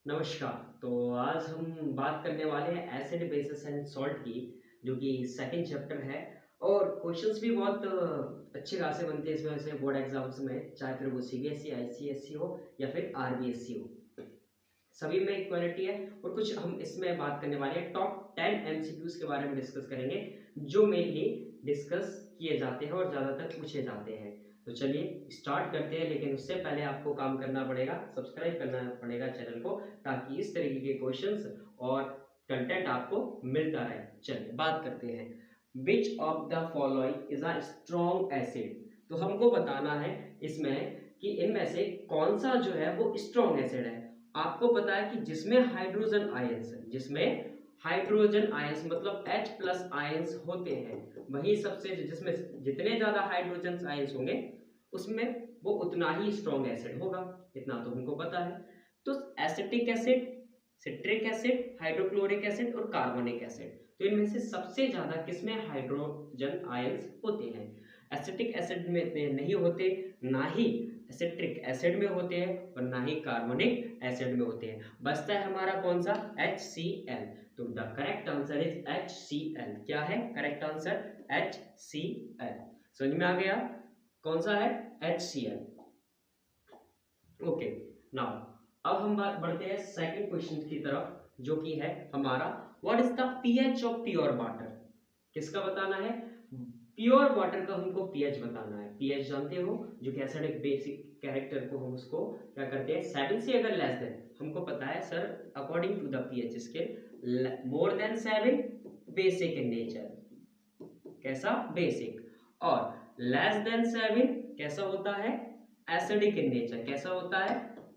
नमस्कार। तो आज हम बात करने वाले हैं एसिड बेसिस एंड सॉल्ट की, जो कि सेकंड चैप्टर है। और क्वेश्चंस भी बहुत अच्छे खासे बनते हैं इसमें से बोर्ड एग्जाम्स में, चाहे फिर वो सीबीएसई आईसीएसई हो या फिर आरबीएसई हो, सभी में इक्वालिटी है। और कुछ हम इसमें बात करने वाले हैं टॉप 10 एमसीक्यूज के बारे में डिस्कस करेंगे, जो मेनली डिस्कस किए जाते हैं और ज़्यादातर पूछे जाते हैं। तो चलिए स्टार्ट करते हैं, लेकिन उससे पहले आपको काम करना पड़ेगा, सब्सक्राइब करना पड़ेगा चैनल को, ताकि इस तरीके के क्वेश्चंस और कंटेंट आपको मिलता रहे। चलिए बात करते हैं, which of the following is a strong acid. तो हमको बताना है इसमें कि इनमें से कौन सा जो है वो स्ट्रॉन्ग एसिड है। आपको पता है कि जिसमें हाइड्रोजन आयंस है, जिसमें हाइड्रोजन आयंस मतलब H प्लस आयंस होते हैं, वही सबसे जिसमें जितने ज्यादा हाइड्रोजन आयंस होंगे उसमें वो उतना ही स्ट्रॉन्ग एसिड होगा। इतना तो हमको पता है। तो acetic acid, citric acid, hydrochloric acid और कार्बोनिक एसिड, तो इनमें से सबसे ज्यादा किसमें हाइड्रोजन आयंस होते हैं। एसिटिक एसिड में इतने नहीं होते, ना ही सिट्रिक एसिड में होते हैं और ना ही कार्बोनिक एसिड में होते हैं। बचता है हमारा कौन सा, HCl। तो the correct answer is HCl। क्या है करेक्ट आंसर? HCl। समझ में आ गया कौन सा है? HCl। ओके, नाउ अब हम बात बढ़ते हैं सेकंड क्वेश्चन की तरफ, जो कि है हमारा what is the pH of pure water. किसका बताना है? प्योर वाटर का हमको पीएच बताना है। पीएच जानते हो, जो कि एसिडिक बेसिक कैरेक्टर को हम उसको क्या करते हैं, 7 से अगर लेस देन, हमको पता है sir according to the pH scale, more than 7 basic in nature. कैसा? बेसिक। और लेस देन 7 कैसा होता है? Acidic in nature. कैसा होता है?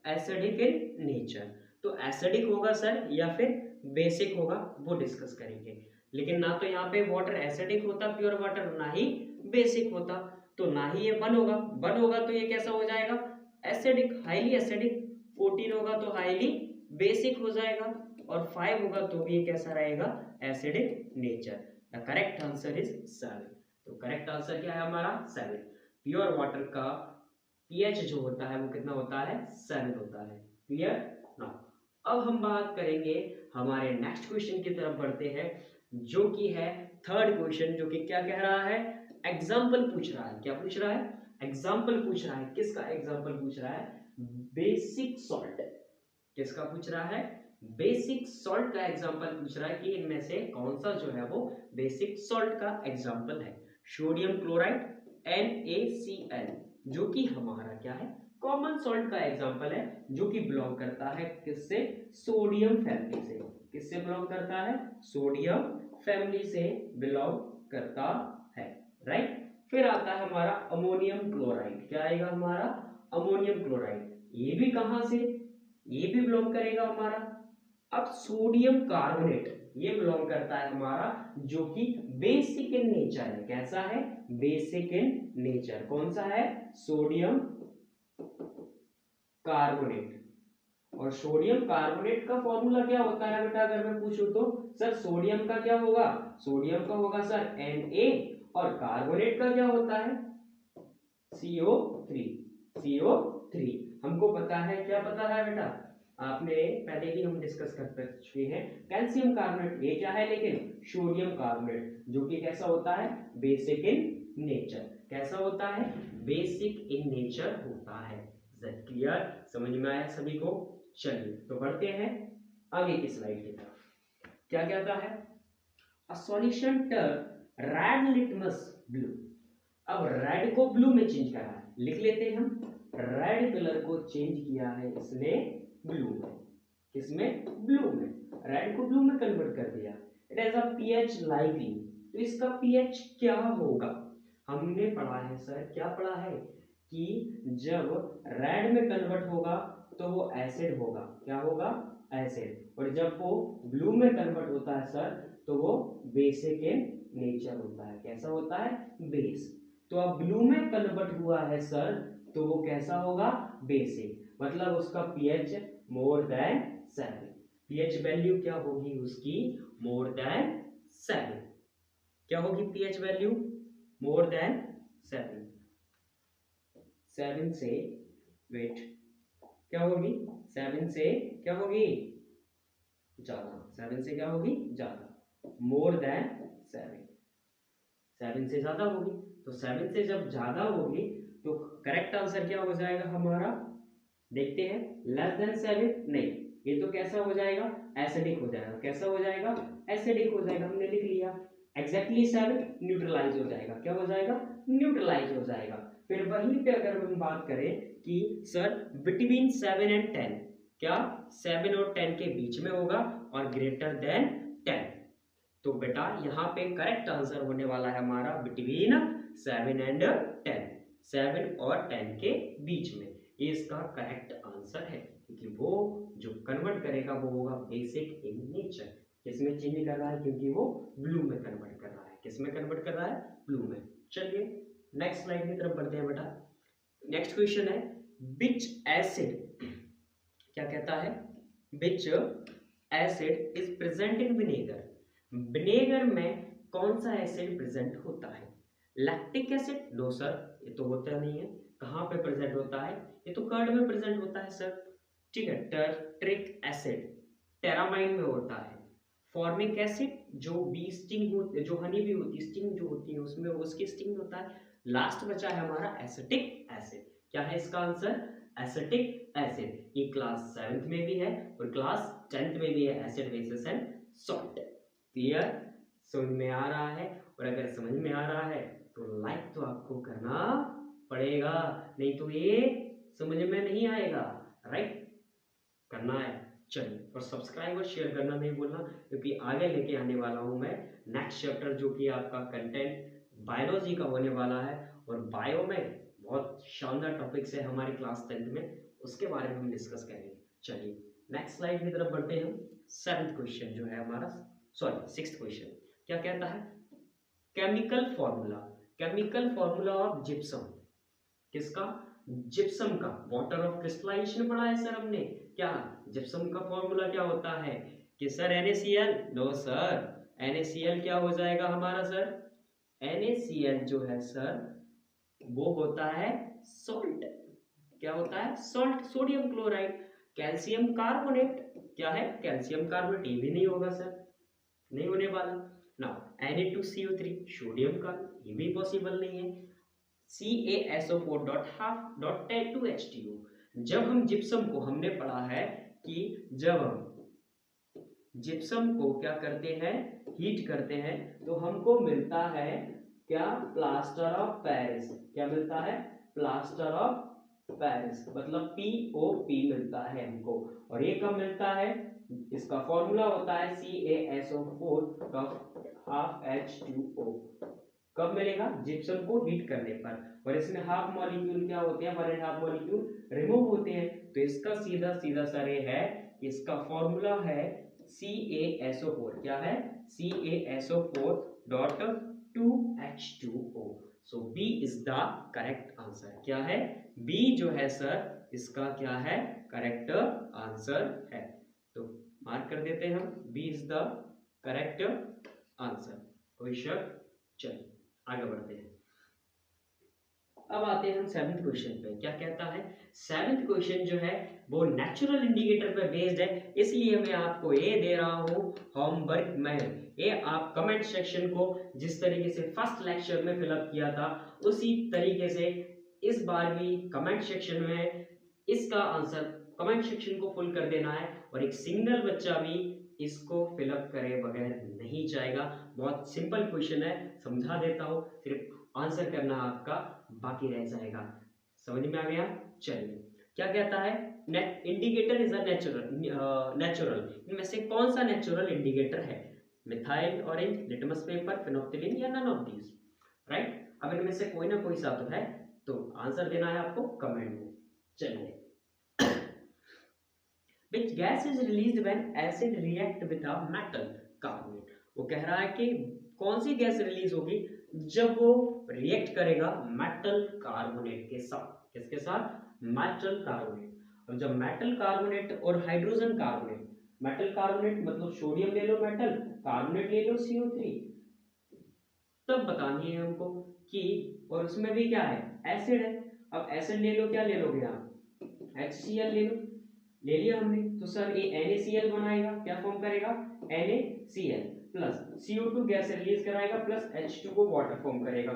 Acidic in nature. तो एसिडिक होगा सर या फिर बेसिक होगा, वो डिस्कस करेंगे। लेकिन ना तो यहाँ पे वाटर एसिडिक होता प्योर वाटर, ना ही बेसिक होता। तो ना ही ये वन होगा, वन होगा तो ये कैसा हो जाएगा? Acidic, highly acidic. 14 होगा तो हाईली बेसिक हो जाएगा, और 5 होगा तो भी ये कैसा रहेगा? Acidic nature. The correct answer is 7। तो करेक्ट आंसर क्या है हमारा? 7। प्योर वाटर का पीएच जो होता है वो कितना होता है? 7 होता है। क्लियर ना? अब हम बात करेंगे, हमारे नेक्स्ट क्वेश्चन की तरफ बढ़ते हैं, जो कि है थर्ड क्वेश्चन, जो कि क्या कह रहा है? एग्जाम्पल पूछ रहा है। क्या पूछ रहा है? एग्जाम्पल पूछ रहा है। किसका एग्जाम्पल पूछ रहा है? Basic salt. किसका पूछ रहा है? बेसिक सॉल्ट का एग्जाम्पल पूछ रहा है कि इनमें से कौन सा जो है वो बेसिक सॉल्ट का एग्जाम्पल है। सोडियम क्लोराइड NaCl, जो कि हमारा क्या है? कॉमन सॉल्ट का एग्जाम्पल है, जो कि बिलोंग करता है किससे? सोडियम फैमिली से। किससे बिलोंग करता है? सोडियम फैमिली से बिलोंग करता है। राइट। फिर आता है हमारा अमोनियम क्लोराइड। क्या आएगा हमारा? Ammonium chloride. ये भी कहां से? ये भी बिलोंग करेगा हमारा। अब सोडियम कार्बोनेट, ये बिलोंग करता है हमारा, जो कि बेसिक इन नेचर है। कैसा है? Basic in nature. कौन सा है? Sodium carbonate. और सोडियम कार्बोनेट का फॉर्मूला क्या होता है बेटा, अगर मैं पूछूं तो? सर सोडियम का क्या होगा? सोडियम का होगा सर Na, और कार्बोनेट का क्या होता है? CO3। CO3 हमको पता है। क्या पता है बेटा? आपने पहले ही हम डिस्कस कर चुके हैं। कैल्शियम कार्बोनेट, ये क्या है लेकिन? सोडियम कार्बोनेट, जो कि कैसा होता है? Basic in nature. कैसा होता है? बेसिक इन नेचर होता है। क्लियर? समझ में आया सभी को? चलिए तो बढ़ते हैं आगे की स्लाइड की तरफ। क्या कहता है? A solution turn red litmus blue. अब रेड को ब्लू में चेंज करा है, लिख लेते हैं हम। रेड कलर को चेंज किया है इसने ब्लू में। किसमें? ब्लू में। रेड को ब्लू में कन्वर्ट कर दिया। It has a pH likely. तो इसका पीएच क्या होगा? हमने पढ़ा है सर, क्या पढ़ा है कि जब रेड में कन्वर्ट होगा तो वो एसिड होगा। क्या होगा? एसिड। और जब वो ब्लू में कन्वर्ट होता है सर, तो वो बेसिक इन नेचर होता है। कैसा होता है? बेस। तो अब ब्लू में कन्वर्ट हुआ है सर, तो वो कैसा होगा? बेसिक। मतलब उसका पीएच मोर देन 7। पीएच वैल्यू क्या होगी उसकी? मोर देन 7। क्या होगी पीएच वैल्यू? मोर देन 7। 7 से वेट क्या होगी 7 से क्या होगी ज्यादा, 7 से क्या होगी ज्यादा, मोर देन 7 से ज्यादा होगी। तो 7 से जब ज्यादा होगी तो करेक्ट आंसर क्या हो जाएगा हमारा, देखते हैं। लेस देन 7 नहीं, ये तो कैसा हो जाएगा एसिडिक हो जाएगा, कैसा हो जाएगा एसिडिक हो जाएगा, हमने लिख लिया। एग्जैक्टली 7 न्यूट्रलाइज हो जाएगा, क्या हो जाएगा न्यूट्रलाइज हो जाएगा। फिर वहीं पे अगर हम बात करें कि सर बिटवीन 7 एंड 10, क्या 7 और 10 के बीच में होगा और ग्रेटर देन 10, तो बेटा यहाँ पे करेक्ट आंसर होने वाला है हमारा बिटवीन 7 एंड 10, 7 और 10 के बीच में, ये इसका करेक्ट आंसर है। क्योंकि वो जो कन्वर्ट करेगा वो होगा बेसिक इन नेचर, किसमें चेंज कर रहा है, क्योंकि वो ब्लू में कन्वर्ट कर रहा है, किसमें कन्वर्ट कर रहा है ब्लू में। चलिए नेक्स्ट स्लाइड की तरफ बढ़ते हैं बेटा। नेक्स्ट क्वेश्चन है विच एसिड, क्या कहता है विच acid is present in vinegar, vinegar में कौन सा एसिड प्रेजेंट होता है। लैक्टिक एसिड, नो सर ये तो होता नहीं है। कहाँ पे प्रेजेंट होता है, ये तो कर्ड में प्रेजेंट होता है सर, ठीक है। टर्ट्रिक एसिड टेरामाइन में होता है। फॉर्मिक एसिड जो बी स्टिंग होती है, जो हनी भी होती है, स्टिंग जो होती है उसमें उसकी स्टिंग होता है। लास्ट बचा है हमारा एसिटिक एसिड, क्या है इसका आंसर एसिटिक एसिड। ये क्लास 7th में भी है और क्लास 10th में भी है, acid basis and salt. Clear, समझ में आ रहा है, और अगर समझ में आ रहा है तो लाइक तो आपको करना पड़ेगा, नहीं तो ये समझ में नहीं आएगा, राइट, करना है। चलिए, और सब्सक्राइब और शेयर करना नहीं भूलना, क्योंकि आगे लेके आने वाला हूं मैं नेक्स्ट चैप्टर, जो कि आपका कंटेंट बायोलॉजी का होने वाला है, और बायो में बहुत शानदार टॉपिक्स है हमारी क्लास 10th में, उसके बारे में हम डिस्कस करेंगे। चलिए नेक्स्ट स्लाइड की तरफ बढ़ते हैं हम। 7th क्वेश्चन जो है हमारा, सॉरी 6th क्वेश्चन, क्या कहता है chemical formula, chemical formula of gypsum, किसका जिप्सम का। वाटर ऑफ क्रिस्टलाइजेशन पढ़ा है सर हमने, क्या जिप्सम का फॉर्मूला क्या होता है कि sir NaCl, no sir NaCl क्या हो जाएगा हमारा सर, NaCl जो है सर वो होता है सॉल्ट, क्या होता है salt, sodium chloride. Calcium carbonate, क्या है कैल्शियम कार्बोनेट, ये भी नहीं होगा सर, नहीं होने वाला। नाउ Na2CO3 सोडियम का, ये भी पॉसिबल नहीं है। CaSO4.2H2O। जब हम जिप्सम को, हमने पढ़ा है कि जब हम जिप्सम को क्या करते हैं हीट करते हैं तो हमको मिलता है क्या प्लास्टर ऑफ पेरिस, क्या मिलता है प्लास्टर ऑफ पेरिस, मतलब POP मिलता है हमको। और ये कब मिलता है, इसका फॉर्मूला होता है CaSO4.2H2O। कब मिलेगा, जिप्सम को हीट करने पर, और इसमें हाफ मॉलिक्यूल क्या होते हैं, 1.5 मॉलिक्यूल रिमूव होते हैं। तो इसका सीधा सीधा सर ये है, इसका फॉर्मूला है CaSO4, क्या है CaSO4.2H2O। So B is the correct answer, क्या है B जो है सर इसका क्या है करेक्ट आंसर है। तो मार्क कर देते हैं हम, B is the correct answer, कोई शक। चलिए आगे बढ़ते हैं। अब आते हैं हम 7th क्वेश्चन पे, क्या कहता है 7th क्वेश्चन जो है वो नेचुरल इंडिकेटर पे बेस्ड है, इसलिए मैं आपको ये दे रहा हूँ होमवर्क में। ये आप कमेंट सेक्शन को जिस तरीके से फर्स्ट लेक्चर में फिलअप किया था उसी तरीके से इस बार भी कमेंट सेक्शन में इसका आंसर कमेंट सेक्शन को फुल कर देना है, और एक सिंगल बच्चा भी इसको फिलअप करे बगैर नहीं जाएगा। बहुत सिंपल क्वेश्चन है, समझा देता हूँ, सिर्फ आंसर करना आपका बाकी रह जाएगा। समझ में आ गया। चलिए क्या कहता है, net indicator is a natural, इनमें से कौन सा नेचुरल इंडिकेटर है, मिथाइल ऑरेंज, लिटमस पेपर, फेनोक्टिलीन या नन ऑफ दीज, राइट। अब इनमें से कोई ना कोई सा तो है, तो आंसर देना है आपको कमेंट में। चलिए which gas is released when acid react with a metal carbonate, वो कह रहा है कि कौन सी गैस रिलीज होगी जब वो रिएक्ट करेगा मेटल कार्बोनेट के साथ, किसके साथ मेटल कार्बोनेट। और जब मेटल कार्बोनेट और हाइड्रोजन कार्बोनेट, मेटल कार्बोनेट मतलब सोडियम ले लो मेटल, कार्बोनेट ले लो CO3, तब बतानी है हमको कि, और उसमें भी क्या है एसिड है। अब एसिड ले लो, क्या ले लोगे आप HCl ले लो, ले लिया हमने, तो सर ये NaCl बनाएगा, क्या फॉर्म करेगा, NaCl plus CO2 gas release कराएगा प्लस H2O वाटर फॉर्म करेगा।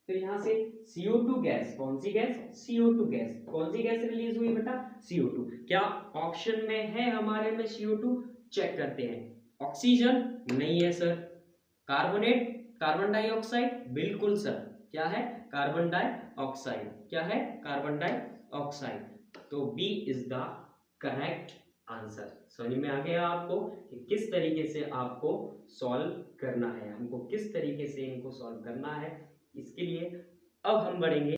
तो यहाँ से CO2 गैस, कौन सी गैस, CO2 गैस, कौन सी गैस रिलीज हुई बेटा, CO2। क्या ऑप्शन में है हमारे में CO2, चेक करते हैं। ऑक्सीजन नहीं है सर, कार्बोनेट, कार्बन डाइऑक्साइड, बिल्कुल सर, क्या है, कार्बन डाइऑक्साइड, क्या है, कार्बन डाइऑक्साइड। तो B is the correct answer. समझ में आ गया आपको कि किस तरीके से आपको सॉल्व करना है, हमको किस तरीके से इनको सॉल्व करना है। इसके लिए अब हम बढ़ेंगे